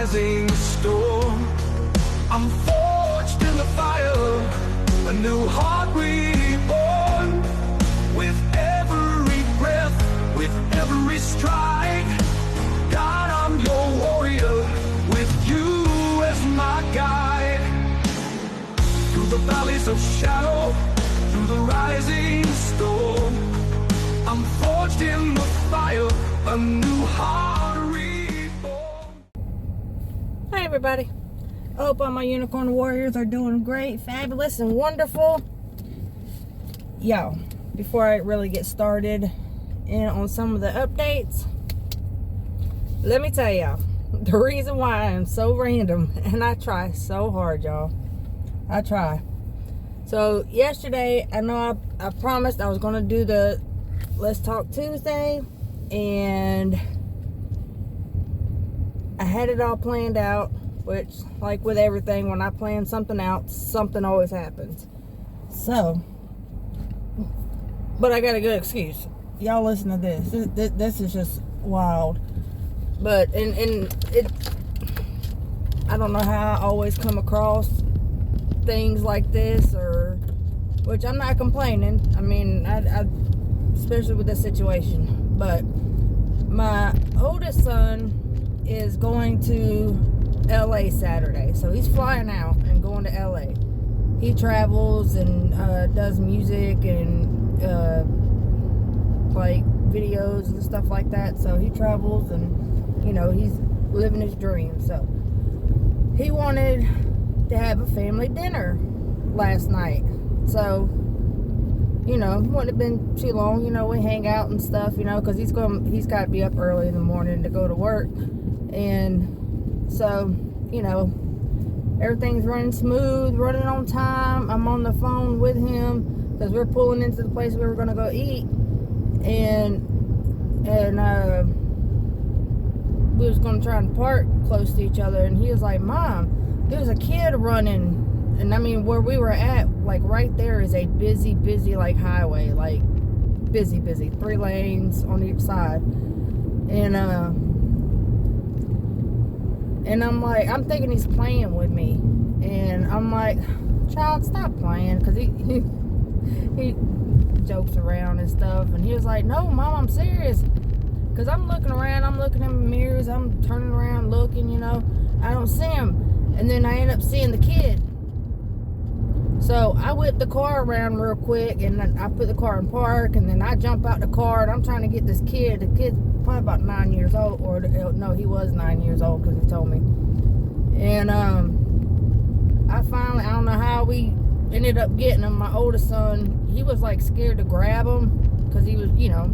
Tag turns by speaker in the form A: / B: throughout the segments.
A: rising storm. I'm forged in the fire, a new heart reborn. With every breath, with every stride, God, I'm your warrior, with you as my guide. Through the valleys of shadow, through the rising storm, I'm forged in the fire, a new heart reborn.
B: Hi everybody. I hope all my unicorn warriors are doing great, fabulous, and wonderful. Yo, before I really get started in on some of the updates, let me tell y'all the reason why I am so random, and I try so hard, y'all. I try. So yesterday, I know I promised I was going to do the Let's Talk Tuesday, and I had it all planned out, which, like with everything, when I plan something out, something always happens. So, but I got a good excuse. Y'all listen to this. This is just wild. But, and it, I don't know how I always come across things like this, or, which I'm not complaining. I mean, I especially with this situation. But my oldest son is going to LA Saturday, so he's flying out and going to LA. He travels and does music and like videos and stuff like that. So he travels and, you know, he's living his dream. So he wanted to have a family dinner last night. So, you know, it wouldn't have been too long. You know, we hang out and stuff, you know, because he's got to be up early in the morning to go to work. And so, you know, everything's running smooth, running on time. I'm on the phone with him because we're pulling into the place we were going to go eat. And we was going to try and park close to each other. And he was like, Mom, there's a kid running. And I mean, where we were at, like right there is a busy, like highway, like busy, 3 lanes on each side. And I'm like, I'm thinking he's playing with me. And I'm like, child, stop playing. Because he jokes around and stuff. And he was like, no, Mom, I'm serious. Because I'm looking around, I'm looking in the mirrors, I'm turning around looking, you know. I don't see him. And then I end up seeing the kid. So I whip the car around real quick, and then I put the car in park, and then I jump out the car, and I'm trying to get this kid. The kid's probably about 9 years old, or no, he was 9 years old because he told me. And I don't know how we ended up getting him. My oldest son, he was like scared to grab him because he was, you know,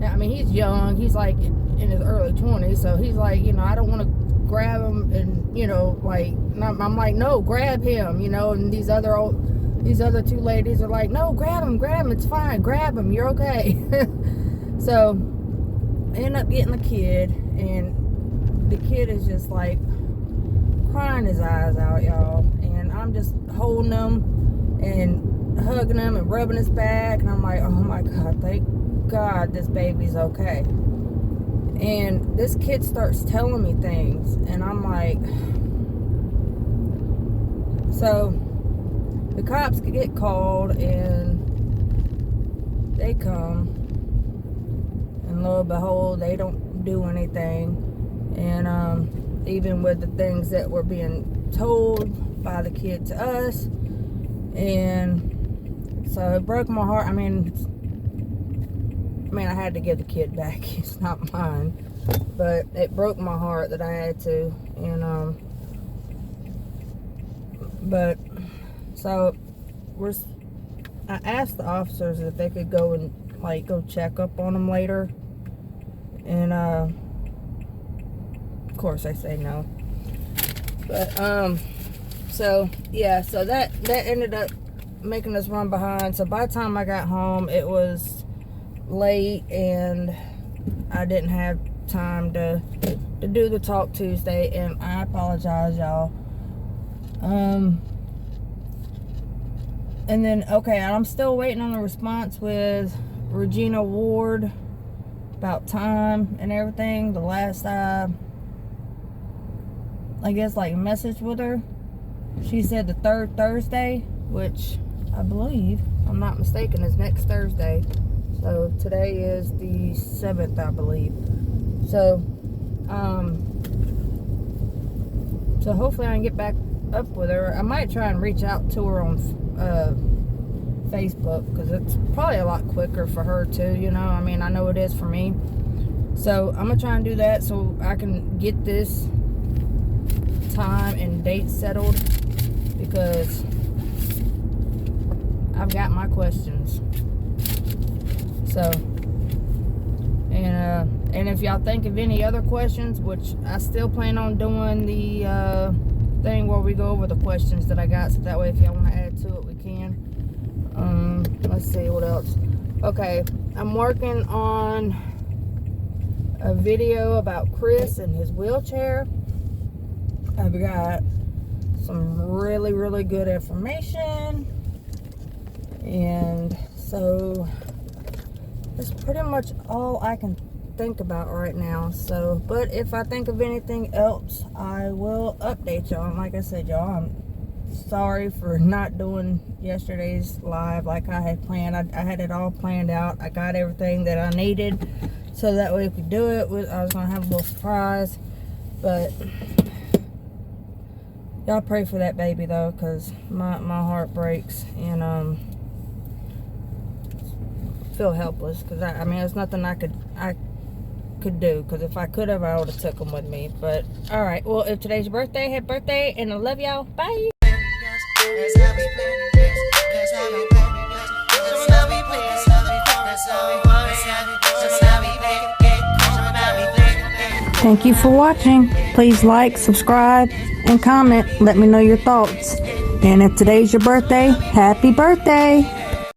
B: I mean, he's young. He's like in his early 20s, so he's like, you know, I don't want to grab him, and, you know, like, I'm like, no, grab him, you know. And these other 2 ladies are like, no, grab him, it's fine, grab him, you're okay. So I end up getting the kid, and the kid is just like crying his eyes out, y'all. And I'm just holding him and hugging him and rubbing his back, and I'm like, oh my God, thank God this baby's okay. And this kid starts telling me things, and I'm like, so the cops get called, and they come, and lo and behold, they don't do anything. And even with the things that were being told by the kid to us, and so it broke my heart. I mean, I had to give the kid back. It's not mine. But it broke my heart that I had to. And, but, so, I asked the officers if they could go and, like, go check up on him later. And, of course, they say no. But, so, yeah, so that ended up making us run behind. So, by the time I got home, it was late, and I didn't have time to do the Talk Tuesday, and I apologize, y'all. And then, okay, I'm still waiting on a response with Regina Ward about time and everything. The last I I guess, like, message with her. She said the 3rd Thursday, which I believe, if I'm not mistaken, is next Thursday. So today is the 7th, I believe. So, so hopefully I can get back up with her. I might try and reach out to her on Facebook, because it's probably a lot quicker for her too, you know. I mean, I know it is for me. So I'm gonna try and do that so I can get this time and date settled, because I've got my questions. So, and if y'all think of any other questions, which I still plan on doing the thing where we go over the questions that I got, so that way if y'all want to add to it, we can. Let's see what else. Okay, I'm working on a video about Chris and his wheelchair. I've got some really, really good information, and so that's pretty much all I can think about right now. So, but if I think of anything else, I will update y'all. And like I said, y'all, I'm sorry for not doing yesterday's live like I had planned. I had it all planned out. I got everything that I needed, so that way we could do it. I was gonna have a little surprise, but y'all pray for that baby though, because my heart breaks, and feel helpless, because I mean, there's nothing I could do, because if I could have, I would have took them with me. But all right, well, if today's your birthday, happy birthday, and I love y'all. Bye. Thank you for watching. Please like, subscribe, and comment. Let me know your thoughts. And if today's your birthday, happy birthday.